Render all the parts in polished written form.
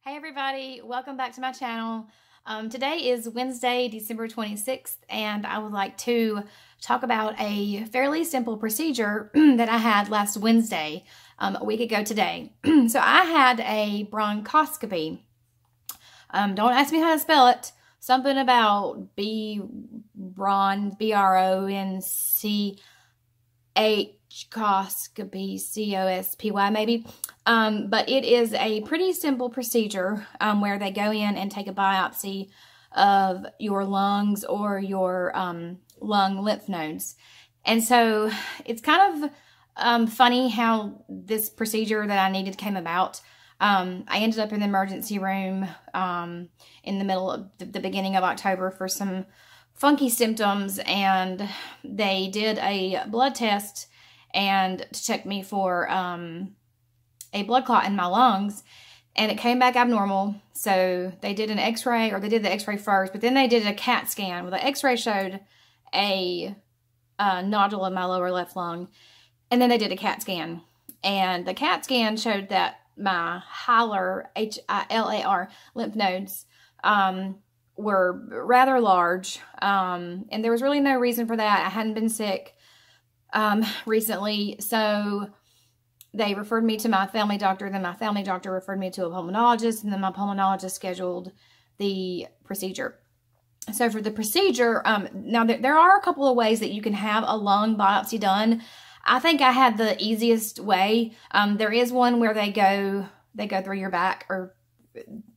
Hey everybody, welcome back to my channel. Today is Wednesday, December 26th, and I would like to talk about a fairly simple procedure that I had last Wednesday, a week ago today. So I had a bronchoscopy. Don't ask me how to spell it. Something about bronchoscopy, C-O-S-P-Y maybe. But it is a pretty simple procedure where they go in and take a biopsy of your lungs or your lung lymph nodes. And so it's kind of funny how this procedure that I needed came about. I ended up in the emergency room in the middle of the beginning of October for some funky symptoms, and they did a blood test and to check me for a blood clot in my lungs, and it came back abnormal. So they did an x-ray, or they did the x-ray first, but then they did a CAT scan. Well, the x-ray showed a nodule in my lower left lung, and then they did a CAT scan, and the CAT scan showed that my hilar, H-I-L-A-R, lymph nodes were rather large, and there was really no reason for that. I hadn't been sick recently, so they referred me to my family doctor. Then my family doctor referred me to a pulmonologist, and then my pulmonologist scheduled the procedure. So for the procedure, now there are a couple of ways that you can have a lung biopsy done. I think I had the easiest way. There is one where they go through your back or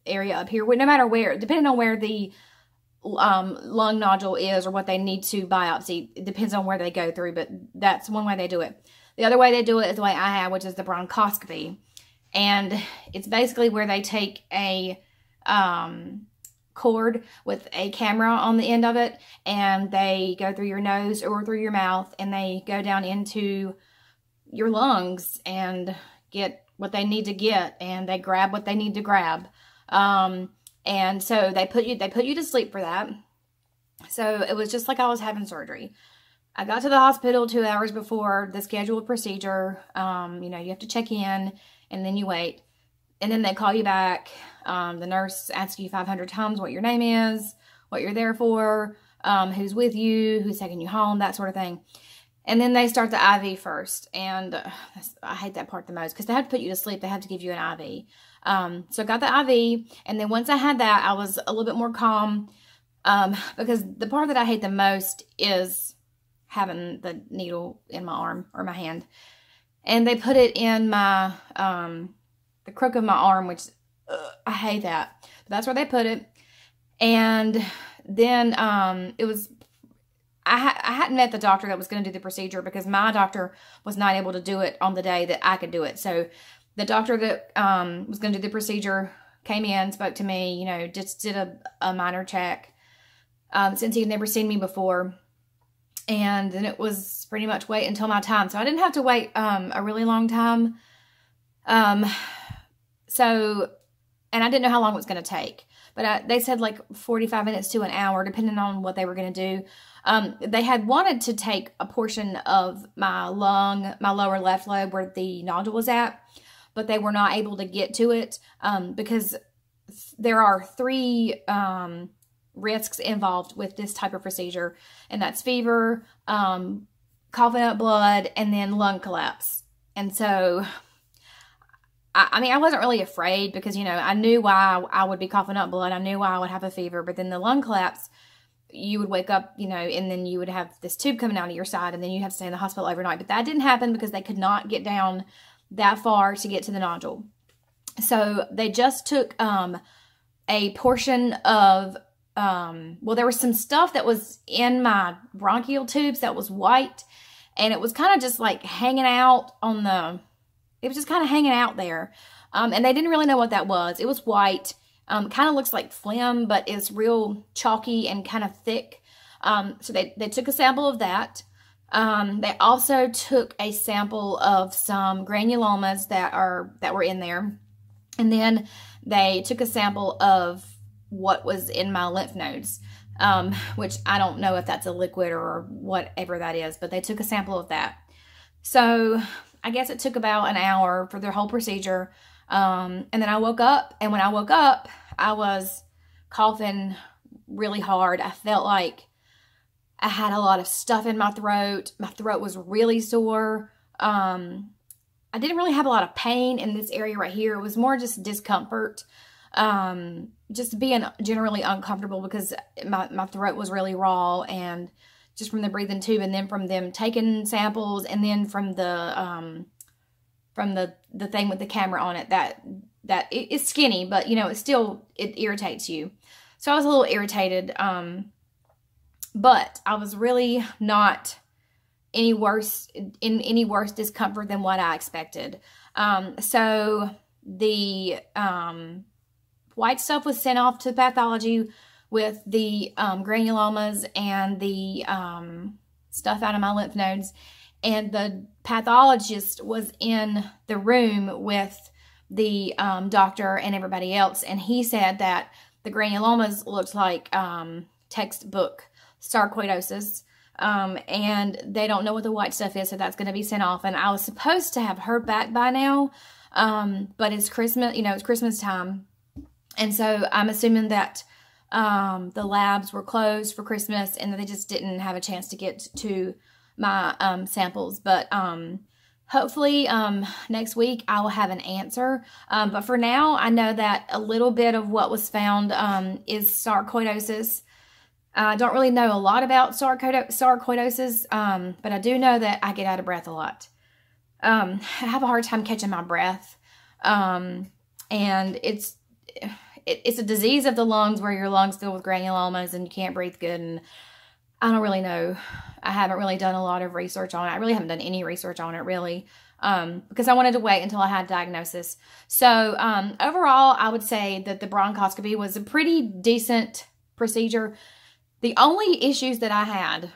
area up here, no matter where, depending on where the lung nodule is or what they need to biopsy. It depends on where they go through, but that's one way they do it. The other way they do it is the way I have, which is the bronchoscopy. And it's basically where they take a cord with a camera on the end of it, and they go through your nose or through your mouth, and they go down into your lungs and get what they need to get, and they grab what they need to grab. And so they put you to sleep for that. So it was just like I was having surgery. I got to the hospital 2 hours before the scheduled procedure. You know, you have to check in, and then you wait. And then they call you back. The nurse asks you 500 times what your name is, what you're there for, who's with you, who's taking you home, that sort of thing. And then they start the IV first. And I hate that part the most, because they have to put you to sleep. They have to give you an IV. So I got the IV. And then once I had that, I was a little bit more calm. Because the part that I hate the most is having the needle in my arm or my hand. And they put it in my, the crook of my arm, which I hate that. But that's where they put it. And then it was, I hadn't met the doctor that was going to do the procedure, because my doctor was not able to do it on the day that I could do it. So the doctor that was going to do the procedure came in, spoke to me, you know, just did a minor check, since he'd never seen me before. And then it was pretty much wait until my time. So I didn't have to wait a really long time. And I didn't know how long it was going to take. But they said like 45 minutes to an hour, depending on what they were going to do. They had wanted to take a portion of my lung, my lower left lobe where the nodule was at, but they were not able to get to it because there are 3 risks involved with this type of procedure, and that's fever, coughing up blood, and then lung collapse. And so, I mean, I wasn't really afraid, because, you know, I knew why I would be coughing up blood. I knew why I would have a fever. But then the lung collapse, you would wake up, you know, and then you would have this tube coming out of your side, and then you'd have to stay in the hospital overnight. But that didn't happen, because they could not get down that far to get to the nodule. So they just took a portion of, well, there was some stuff that was in my bronchial tubes that was white, and it was kind of just like hanging out on the, it was just kind of hanging out there. And they didn't really know what that was. It was white, kind of looks like phlegm, but it's real chalky and kind of thick. So they took a sample of that. They also took a sample of some granulomas that were in there. And then they took a sample of what was in my lymph nodes, which I don't know if that's a liquid or whatever that is, but they took a sample of that. So I guess it took about an hour for their whole procedure. And then I woke up, and when I woke up, I was coughing really hard. I felt like I had a lot of stuff in my throat. My throat was really sore. I didn't really have a lot of pain in this area right here. It was more just discomfort. Just being generally uncomfortable because my throat was really raw, and just from the breathing tube, and then from them taking samples, and then from the thing with the camera on it, that it's skinny, but you know, it irritates you. So I was a little irritated, but I was really not any worse discomfort than what I expected. So the white stuff was sent off to pathology with the granulomas and the stuff out of my lymph nodes. And the pathologist was in the room with the doctor and everybody else. And he said that the granulomas looked like textbook sarcoidosis. And they don't know what the white stuff is, so that's going to be sent off. And I was supposed to have heard back by now, but it's Christmas, you know, it's Christmas time. And so I'm assuming that the labs were closed for Christmas and that they just didn't have a chance to get to my samples. But hopefully next week I will have an answer. But for now, I know that a little bit of what was found is sarcoidosis. I don't really know a lot about sarcoidosis, but I do know that I get out of breath a lot. I have a hard time catching my breath, and it's a disease of the lungs where your lungs fill with granulomas and you can't breathe good, and I don't really know. I haven't really done a lot of research on it. I really haven't done any research on it, really, because I wanted to wait until I had diagnosis. So overall, I would say that the bronchoscopy was a pretty decent procedure. The only issues that I had,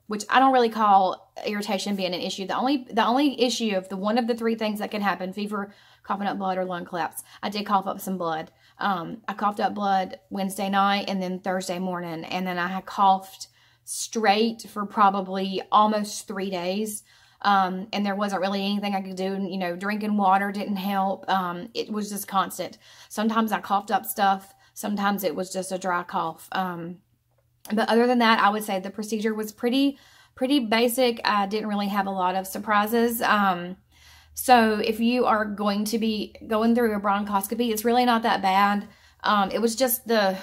which I don't really call irritation being an issue, the only issue of one of the three things that can happen, fever, coughing up blood, or lung collapse. I did cough up some blood. I coughed up blood Wednesday night and then Thursday morning, and then I had coughed straight for probably almost 3 days. And there wasn't really anything I could do. You know, drinking water didn't help. It was just constant. Sometimes I coughed up stuff. Sometimes it was just a dry cough. But other than that, I would say the procedure was pretty basic. I didn't really have a lot of surprises. So if you are going to be going through a bronchoscopy, it's really not that bad. It was just the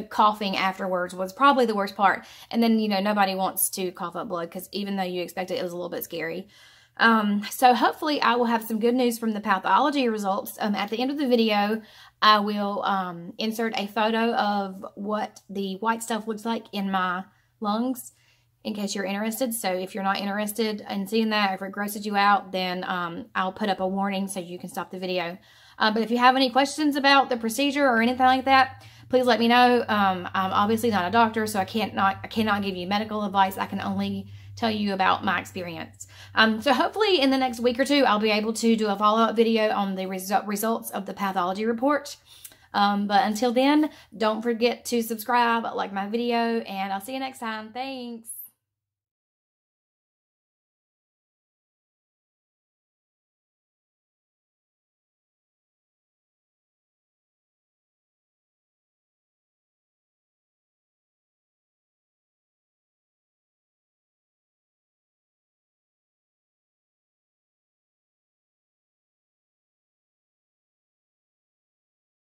coughing afterwards was probably the worst part. And then, you know, nobody wants to cough up blood because even though you expect it, it was a little bit scary. So hopefully I will have some good news from the pathology results. At the end of the video, I will insert a photo of what the white stuff looks like in my lungs in case you're interested. So if you're not interested in seeing that, if it grosses you out, then I'll put up a warning so you can stop the video. But if you have any questions about the procedure or anything like that, please let me know. I'm obviously not a doctor, so I cannot give you medical advice. I can only tell you about my experience. So hopefully in the next week or two, I'll be able to do a follow-up video on the results of the pathology report. But until then, don't forget to subscribe, like my video, and I'll see you next time. Thanks.